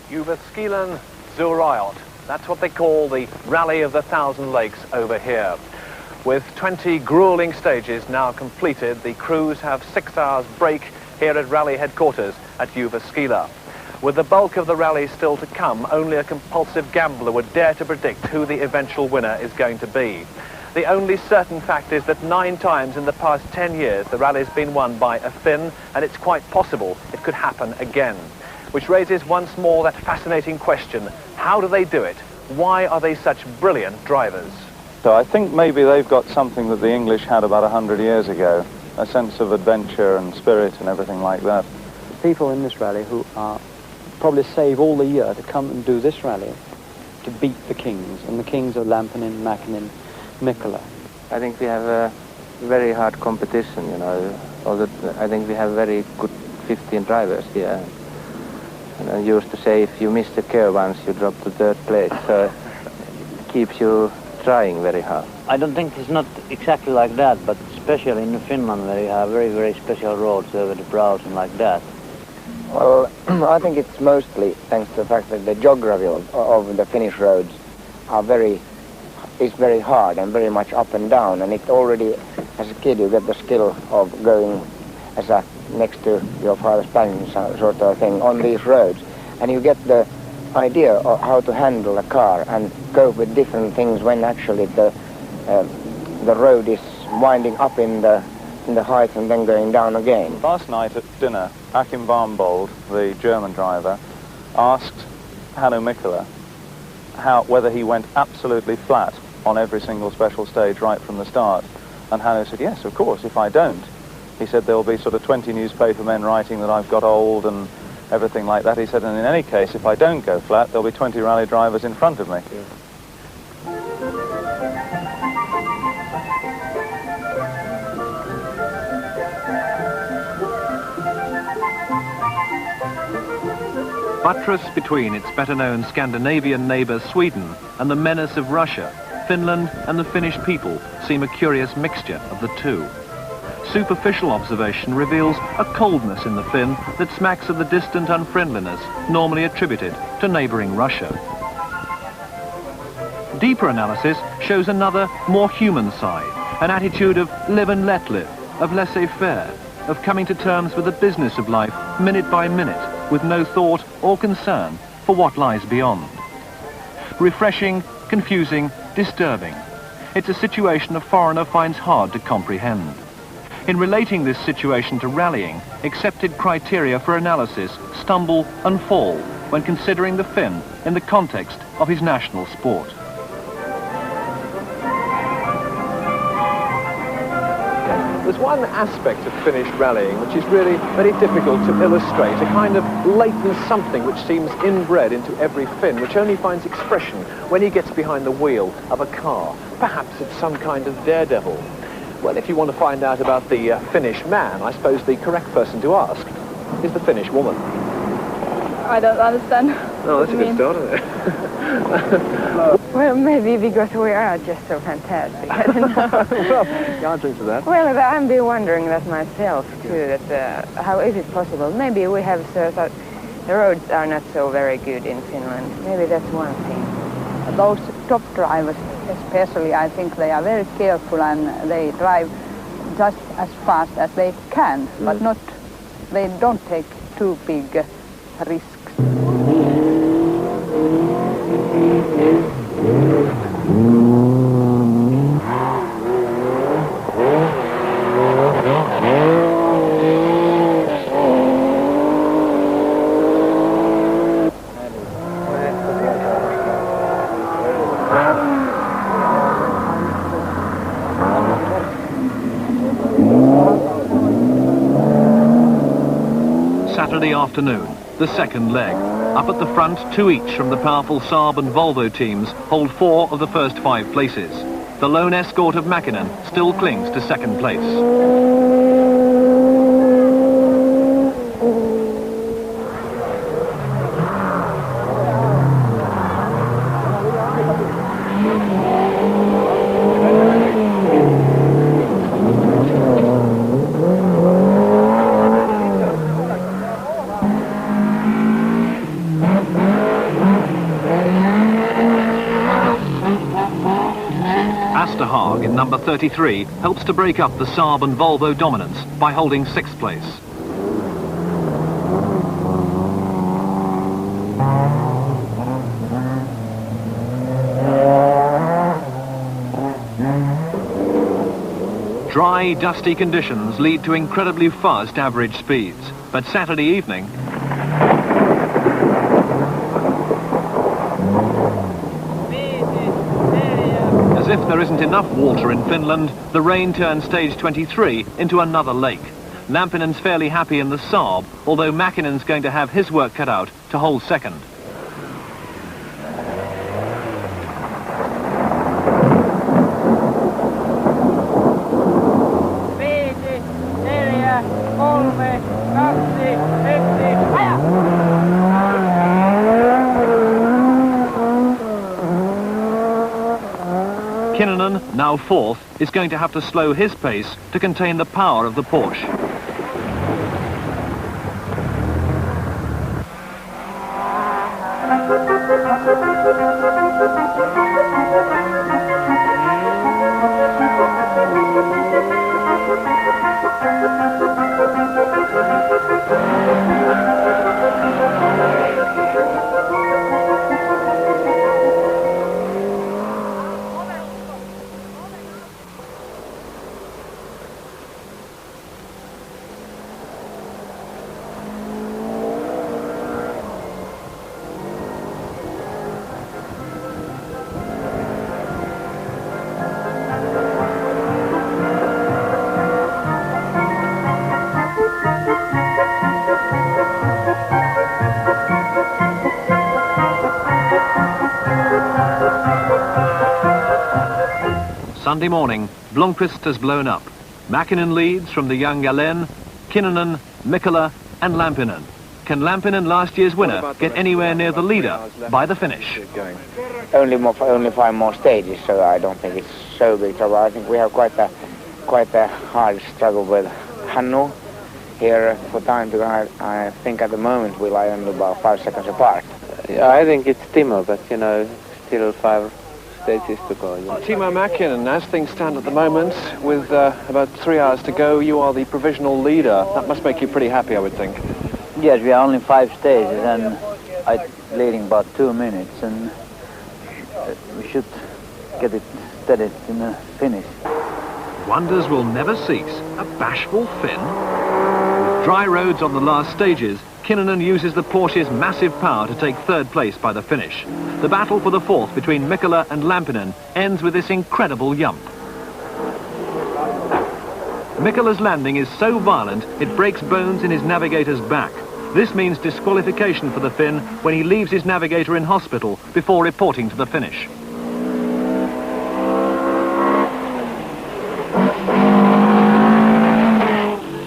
Jyväskylän Zurayot. That's what they call the Rally of the Thousand Lakes over here. With 20 grueling stages now completed, the crews have 6 hours break here at rally headquarters at Jyväskylä. With the bulk of the rally still to come, only a compulsive gambler would dare to predict who the eventual winner is going to be. The only certain fact is that 9 times in the past 10 years the rally's been won by a Finn, and it's quite possible it could happen again. Which raises once more that fascinating question: how do they do it? Why are they such brilliant drivers? So I think maybe they've got something that the English had about 100 years ago, a sense of adventure and spirit and everything like that. People in this rally who are probably save all the year to come and do this rally to beat the kings, and the kings are Lampinen, Mäkinen, Mikkola. I think we have a very hard competition, you know. Although I think we have very good 15 drivers here. And I used to say if you miss the curve once, you drop to 3rd place. So it keeps you trying very hard. I don't think it's not exactly like that, but especially in Finland where you have very, very special roads over the brows and like that. Well, I think it's mostly thanks to the fact that the geography of the Finnish roads is very hard and very much up and down, and it already, as a kid, you get the skill of going as a next to your father's passenger sort of thing on these roads, and you get the idea of how to handle a car and cope with different things when actually the road is winding up in the heights and then going down again. Last night at dinner, Achim Barnbold, the German driver, asked Hannu Mikkola whether he went absolutely flat on every single special stage right from the start. And Hannu said, yes, of course, if I don't. He said there'll be sort of 20 newspaper men writing that I've got old and everything like that. He said, and in any case, if I don't go flat, there'll be 20 rally drivers in front of me. Yeah. Buttressed between its better-known Scandinavian neighbour Sweden and the menace of Russia, Finland and the Finnish people seem a curious mixture of the two. Superficial observation reveals a coldness in the Finn that smacks of the distant unfriendliness normally attributed to neighbouring Russia. Deeper analysis shows another, more human side, an attitude of live and let live, of laissez-faire, of coming to terms with the business of life minute by minute, with no thought or concern for what lies beyond. Refreshing, confusing, disturbing. It's a situation a foreigner finds hard to comprehend. In relating this situation to rallying, accepted criteria for analysis stumble and fall when considering the Finn in the context of his national sport. There's one aspect of Finnish rallying which is really very difficult to illustrate, a kind of latent something which seems inbred into every Finn, which only finds expression when he gets behind the wheel of a car. Perhaps it's some kind of daredevil. Well, if you want to find out about the Finnish man, I suppose the correct person to ask is the Finnish woman. I don't understand. Oh, that's a good start, isn't it? Well, maybe because we are just so fantastic. I don't know. Well, the answer to that. Well, I've been wondering that myself, too, that how is it possible? Maybe we have that the roads are not so very good in Finland. Maybe that's one thing. Those top drivers, especially, I think they are very careful and they drive just as fast as they can, but they don't take too big risks. Saturday afternoon, the second leg. Up at the front, 2 each from the powerful Saab and Volvo teams hold 4 of the first 5 places. The lone escort of Mäkinen still clings to second place. Haag in number 33 helps to break up the Saab and Volvo dominance by holding 6th place. Dry, dusty conditions lead to incredibly fast average speeds, but Saturday evening, as if there isn't enough water in Finland, the rain turns stage 23 into another lake. Lampinen's fairly happy in the Saab, although Mäkinen's going to have his work cut out to hold second. Kinnunen, now 4th, is going to have to slow his pace to contain the power of the Porsche. Sunday morning, Blomqvist has blown up. Mäkinen leads from the young Jalen, Kinnunen, Mikkola and Lampinen. Can Lampinen, last year's winner, get anywhere near the leader by the finish? Only 5 more stages, so I don't think it's so big trouble. I think we have quite a hard struggle with Hannu here for time, because I think at the moment we lie only about 5 seconds apart. Yeah, I think it's Timo, but you know, still 5 stages to go. You know. Timo Mäkinen, as things stand at the moment, with about 3 hours to go, you are the provisional leader. That must make you pretty happy, I would think. Yes, we are only 5 stages and I'm leading about 2 minutes, and we should get it steady in the finish. Wonders will never cease. A bashful Finn. With dry roads on the last stages, Kinnunen uses the Porsche's massive power to take 3rd place by the finish. The battle for the 4th between Mikkola and Lampinen ends with this incredible jump. Mikkola's landing is so violent it breaks bones in his navigator's back. This means disqualification for the Finn when he leaves his navigator in hospital before reporting to the finish.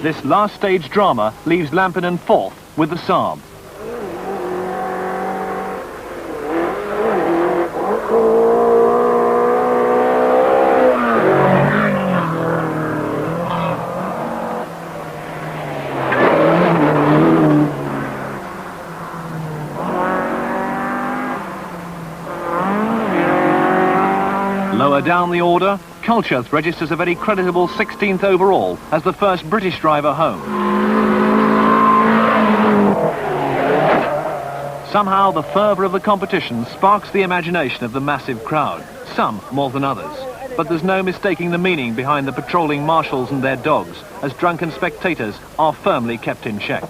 This last stage drama leaves Lampinen 4th with the Saab. Lower down the order, Kulcheth registers a very creditable 16th overall as the first British driver home. Somehow the fervour of the competition sparks the imagination of the massive crowd, some more than others. But there's no mistaking the meaning behind the patrolling marshals and their dogs, as drunken spectators are firmly kept in check.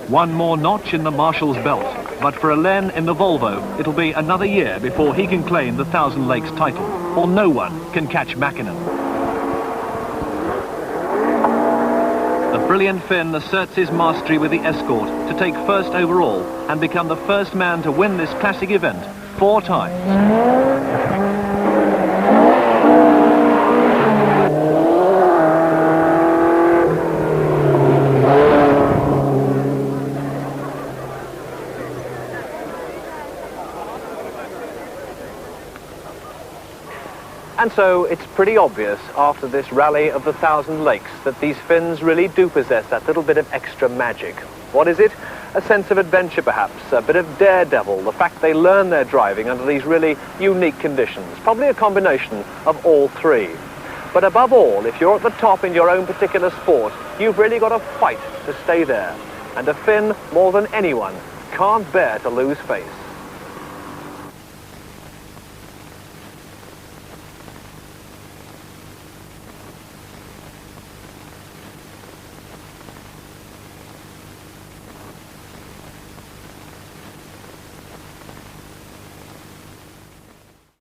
One more notch in the marshal's belt, but for Alain in the Volvo, it'll be another year before he can claim the Thousand Lakes title, or no one can catch Mäkinen. The brilliant Finn asserts his mastery with the escort to take 1st overall and become the first man to win this classic event 4 times. And so it's pretty obvious after this rally of the Thousand Lakes that these Finns really do possess that little bit of extra magic. What is it? A sense of adventure perhaps, a bit of daredevil, the fact they learn their driving under these really unique conditions. Probably a combination of all three. But above all, if you're at the top in your own particular sport, you've really got to fight to stay there. And a Finn, more than anyone, can't bear to lose face.